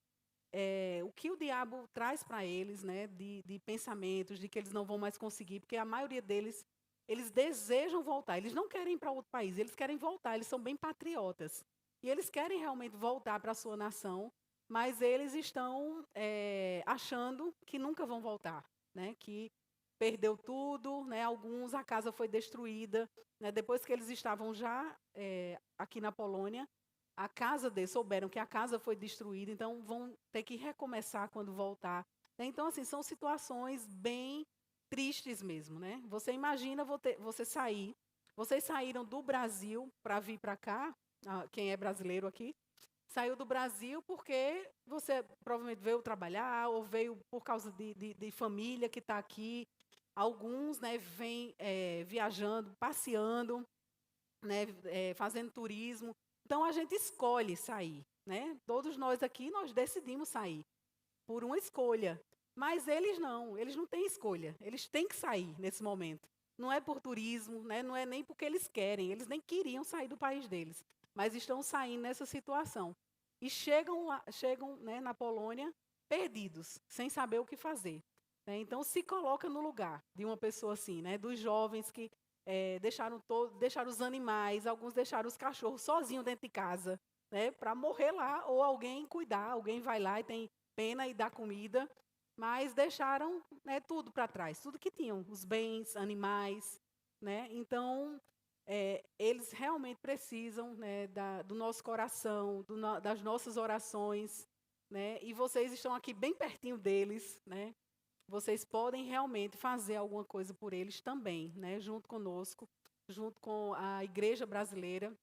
o que o diabo traz para eles, né, de pensamentos, de que eles não vão mais conseguir, porque a maioria deles, eles desejam voltar, eles não querem ir para outro país, eles querem voltar, eles são bem patriotas. E eles querem realmente voltar para a sua nação, mas eles estão achando que nunca vão voltar, né, que perdeu tudo, né, alguns, a casa foi destruída, né, depois que eles estavam já aqui na Polônia, a casa deles, souberam que a casa foi destruída, então vão ter que recomeçar quando voltar. Então, assim, são situações bem tristes mesmo, né? Você imagina você sair, vocês saíram do Brasil para vir para cá, quem é brasileiro aqui, saiu do Brasil porque você provavelmente veio trabalhar ou veio por causa de família que está aqui. Alguns, né, vêm viajando, passeando, né, fazendo turismo. Então a gente escolhe sair, né? Todos nós aqui nós decidimos sair por uma escolha, mas eles não têm escolha. Eles têm que sair nesse momento. Não é por turismo, né? Não é nem porque eles querem. Eles nem queriam sair do país deles, mas estão saindo nessa situação e chegam, né, na Polônia perdidos, sem saber o que fazer. Né? Então se coloca no lugar de uma pessoa assim, né? Dos jovens que deixaram os animais, alguns deixaram os cachorros sozinhos dentro de casa, né, para morrer lá, ou alguém cuidar, alguém vai lá e tem pena e dá comida, mas deixaram, né, tudo para trás, tudo que tinham, os bens, animais, né? Então, eles realmente precisam, né, do nosso coração, das nossas orações, né? E vocês estão aqui bem pertinho deles, né? Vocês podem realmente fazer alguma coisa por eles também, né? Junto conosco, junto com a igreja brasileira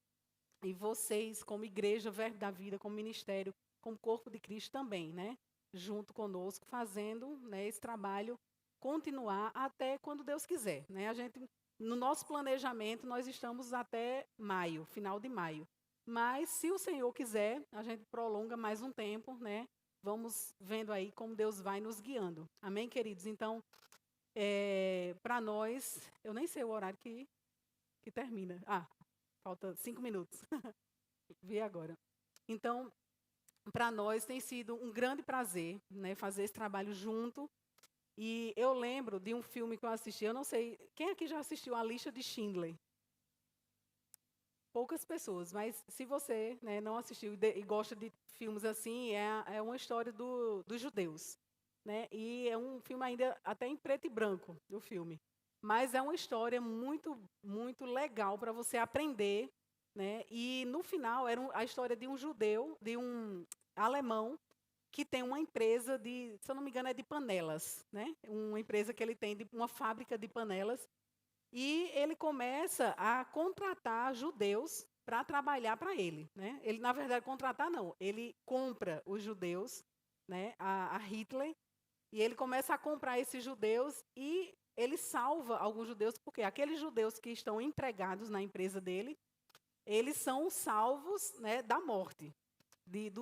e vocês como igreja Verbo da Vida, como ministério, como corpo de Cristo também, né? Junto conosco, fazendo, né, esse trabalho continuar até quando Deus quiser, né? A gente, no nosso planejamento, nós estamos até maio, final de maio. Mas, se o Senhor quiser, a gente prolonga mais um tempo, né? Vamos vendo aí como Deus vai nos guiando. Amém, queridos? Então, para nós, eu nem sei o horário que termina. Falta 5 minutos. Vi agora. Então, para nós tem sido um grande prazer, né, fazer esse trabalho junto. E eu lembro de um filme que eu assisti, eu não sei, quem aqui já assistiu A Lista de Schindler? Poucas pessoas, mas se você, né, não assistiu e gosta de filmes assim, é uma história dos judeus, né? E é um filme ainda até em preto e branco, o filme. Mas é uma história muito, muito legal para você aprender, né? E no final era a história de um judeu, de um alemão que tem uma empresa de, se eu não me engano, é de panelas, né? Uma empresa que ele tem de uma fábrica de panelas e ele começa a contratar judeus para trabalhar para ele, né? Ele, na verdade, contratar não, ele compra os judeus, né, a Hitler, e ele começa a comprar esses judeus e ele salva alguns judeus, porque aqueles judeus que estão empregados na empresa dele, eles são salvos, né, da morte,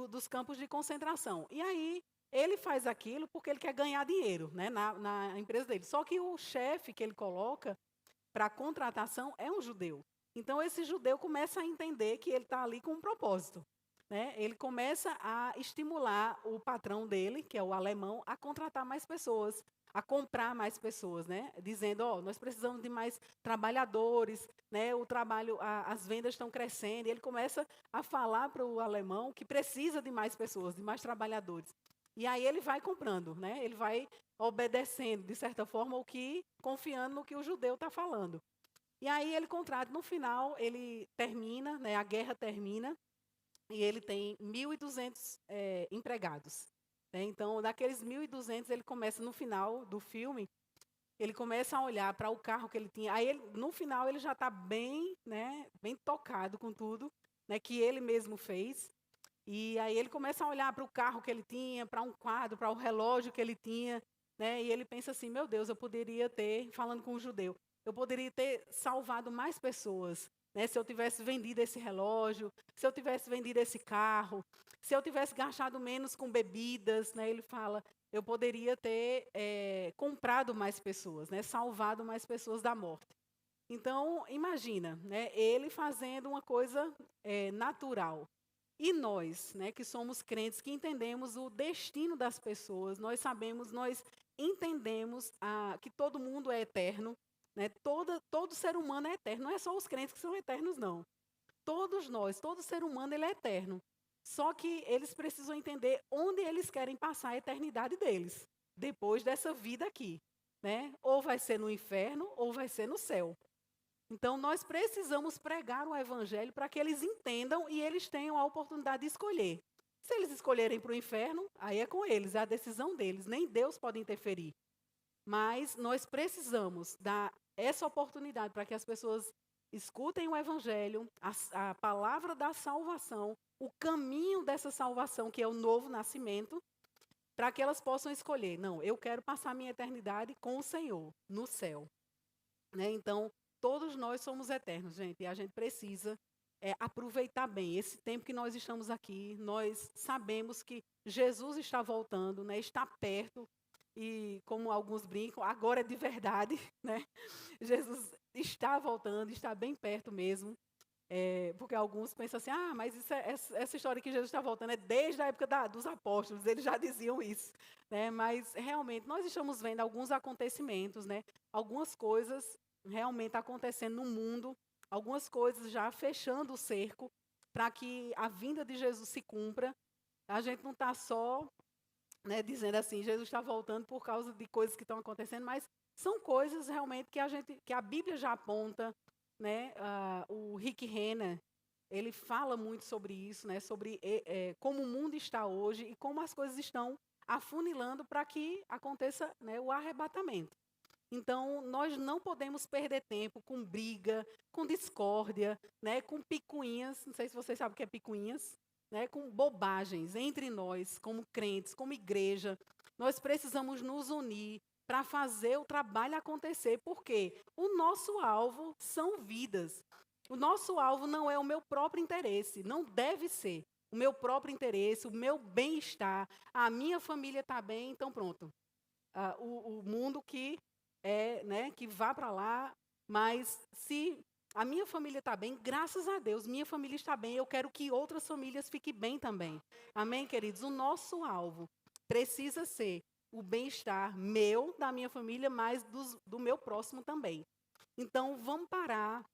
dos campos de concentração. E aí ele faz aquilo porque ele quer ganhar dinheiro, né, na empresa dele. Só que o chefe que ele coloca para a contratação é um judeu. Então, esse judeu começa a entender que ele está ali com um propósito. Né? Ele começa a estimular o patrão dele, que é o alemão, a contratar mais pessoas, a comprar mais pessoas, né? Dizendo, ó, nós precisamos de mais trabalhadores, né? O trabalho, as vendas estão crescendo. E ele começa a falar para o alemão que precisa de mais pessoas, de mais trabalhadores. E aí ele vai comprando, né? Ele vai obedecendo, de certa forma, confiando no que o judeu está falando. E aí ele contrata, no final, ele termina, né, a guerra termina, e ele tem 1.200 empregados. Né? Então, daqueles 1.200, ele começa, no final do filme, ele começa a olhar para o carro que ele tinha. Aí, no final, ele já está bem, né, bem tocado com tudo, né, que ele mesmo fez. E aí ele começa a olhar para o carro que ele tinha, para um quadro, para o relógio que ele tinha, né? E ele pensa assim, meu Deus, eu poderia ter, falando com o judeu, eu poderia ter salvado mais pessoas, né? Se eu tivesse vendido esse relógio, se eu tivesse vendido esse carro, se eu tivesse gastado menos com bebidas, né? Ele fala, eu poderia ter comprado mais pessoas, né? Salvado mais pessoas da morte. Então, imagina, né? Ele fazendo uma coisa natural. E nós, né, que somos crentes, que entendemos o destino das pessoas, nós sabemos, nós entendemos que todo mundo é eterno, né, todo ser humano é eterno, não é só os crentes que são eternos, não. Todos nós, todo ser humano, ele é eterno. Só que eles precisam entender onde eles querem passar a eternidade deles, depois dessa vida aqui. Né? Ou vai ser no inferno, ou vai ser no céu. Então, nós precisamos pregar o evangelho para que eles entendam e eles tenham a oportunidade de escolher. Se eles escolherem para o inferno, aí é com eles, é a decisão deles, nem Deus pode interferir. Mas nós precisamos dar essa oportunidade para que as pessoas escutem o evangelho, a palavra da salvação, o caminho dessa salvação, que é o novo nascimento, para que elas possam escolher. Não, eu quero passar minha eternidade com o Senhor, no céu. Né? Então, todos nós somos eternos, gente, e a gente precisa aproveitar bem esse tempo que nós estamos aqui. Nós sabemos que Jesus está voltando, né? Está perto, e como alguns brincam, agora é de verdade. Né? Jesus está voltando, está bem perto mesmo. Porque alguns pensam assim, mas essa história que Jesus está voltando é desde a época dos apóstolos, eles já diziam isso. Né? Mas, realmente, nós estamos vendo alguns acontecimentos, né? Algumas coisas realmente acontecendo no mundo, algumas coisas já fechando o cerco para que a vinda de Jesus se cumpra. A gente não está só, né, dizendo assim, Jesus está voltando por causa de coisas que estão acontecendo, mas são coisas realmente que a Bíblia já aponta. Né? O Rick Renner, ele fala muito sobre isso, né? Sobre como o mundo está hoje e como as coisas estão afunilando para que aconteça, né, o arrebatamento. Então, nós não podemos perder tempo com briga, com discórdia, né, com picuinhas, não sei se vocês sabem o que é picuinhas, né, com bobagens entre nós, como crentes, como igreja. Nós precisamos nos unir para fazer o trabalho acontecer, porque o nosso alvo são vidas. O nosso alvo não é o meu próprio interesse, não deve ser o meu próprio interesse, o meu bem-estar, a minha família está bem, então pronto. O mundo né, que vá para lá, mas se a minha família está bem, graças a Deus, minha família está bem, eu quero que outras famílias fiquem bem também. Amém, queridos? O nosso alvo precisa ser o bem-estar meu, da minha família, mas do meu próximo também. Então, vamos parar,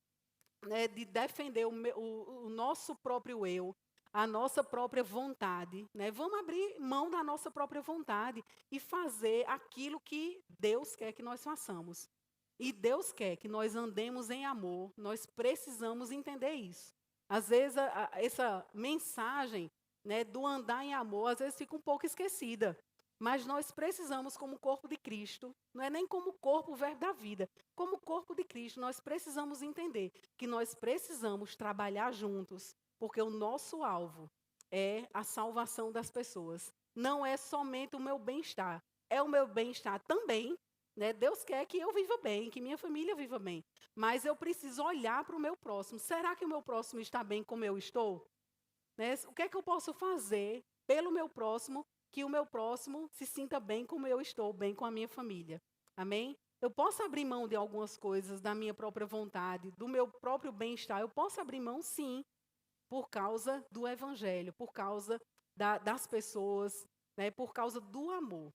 né, de defender o nosso próprio eu, a nossa própria vontade, né? Vamos abrir mão da nossa própria vontade e fazer aquilo que Deus quer que nós façamos. E Deus quer que nós andemos em amor, nós precisamos entender isso. Às vezes, essa mensagem, né, do andar em amor, às vezes fica um pouco esquecida. Mas nós precisamos, como corpo de Cristo, não é nem como corpo verbo da vida, como corpo de Cristo, nós precisamos entender que nós precisamos trabalhar juntos, porque o nosso alvo é a salvação das pessoas. Não é somente o meu bem-estar, é o meu bem-estar também, né? Deus quer que eu viva bem, que minha família viva bem, mas eu preciso olhar para o meu próximo. Será que o meu próximo está bem como eu estou? Né? O que é que eu posso fazer pelo meu próximo, que o meu próximo se sinta bem como eu estou, bem com a minha família? Amém? Eu posso abrir mão de algumas coisas, da minha própria vontade, do meu próprio bem-estar. Eu posso abrir mão, sim, por causa do evangelho, por causa das pessoas, né? Por causa do amor.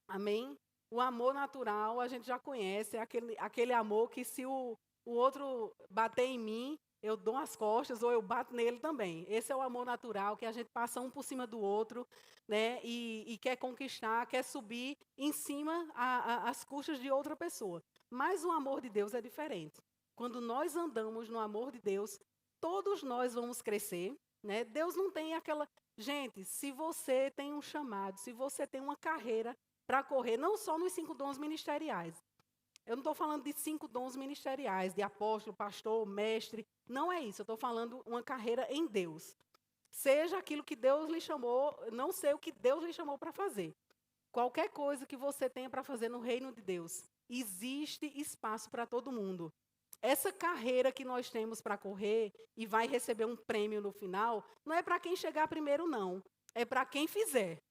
Amém? O amor natural a gente já conhece, é aquele amor que se o outro bater em mim, eu dou as costas ou eu bato nele também. Esse é o amor natural, que a gente passa um por cima do outro, né? E quer conquistar, quer subir em cima às custas de outra pessoa. Mas o amor de Deus é diferente. Quando nós andamos no amor de Deus, todos nós vamos crescer, né? Deus não tem aquela... Gente, se você tem um chamado, se você tem uma carreira para correr, não só nos 5 dons ministeriais. Eu não estou falando de 5 dons ministeriais, de apóstolo, pastor, mestre. Não é isso. Eu estou falando uma carreira em Deus. Seja aquilo que Deus lhe chamou, não sei o que Deus lhe chamou para fazer. Qualquer coisa que você tenha para fazer no reino de Deus, existe espaço para todo mundo. Essa carreira que nós temos para correr e vai receber um prêmio no final, não é para quem chegar primeiro, não. É para quem fizer.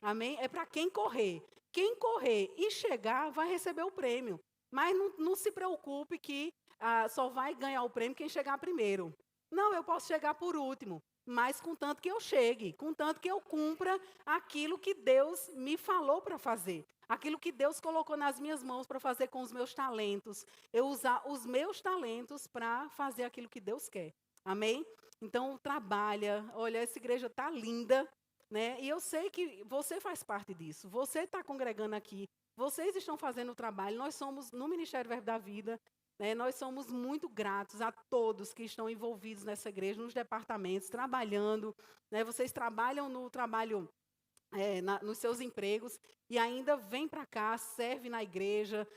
Amém? É para quem correr. Quem correr e chegar vai receber o prêmio. Mas não se preocupe que só vai ganhar o prêmio quem chegar primeiro. Não, eu posso chegar por último, mas contanto que eu chegue, contanto que eu cumpra aquilo que Deus me falou para fazer. Aquilo que Deus colocou nas minhas mãos para fazer com os meus talentos. Eu usar os meus talentos para fazer aquilo que Deus quer. Amém? Então, trabalha. Olha, essa igreja está linda. Né? E eu sei que você faz parte disso. Você está congregando aqui. Vocês estão fazendo o trabalho. Nós somos, no Ministério Verbo da Vida, né, nós somos muito gratos a todos que estão envolvidos nessa igreja, nos departamentos, trabalhando. Né? Vocês trabalham no trabalho, nos seus empregos, e ainda vem para cá, serve na igreja,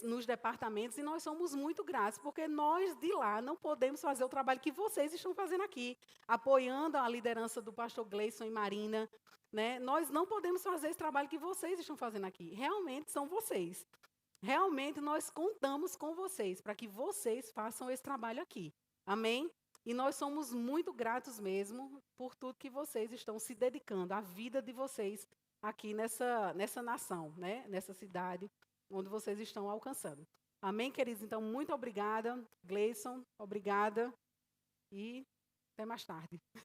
nos departamentos, e nós somos muito gratos, porque nós de lá não podemos fazer o trabalho que vocês estão fazendo aqui, apoiando a liderança do pastor Gleison e Marina. Né? Nós não podemos fazer esse trabalho que vocês estão fazendo aqui. Realmente são vocês. Realmente nós contamos com vocês, para que vocês façam esse trabalho aqui. Amém? E nós somos muito gratos mesmo por tudo que vocês estão se dedicando, a vida de vocês aqui nessa nação, né? Nessa cidade onde vocês estão alcançando. Amém, queridos? Então, muito obrigada. Gleison, obrigada. E até mais tarde.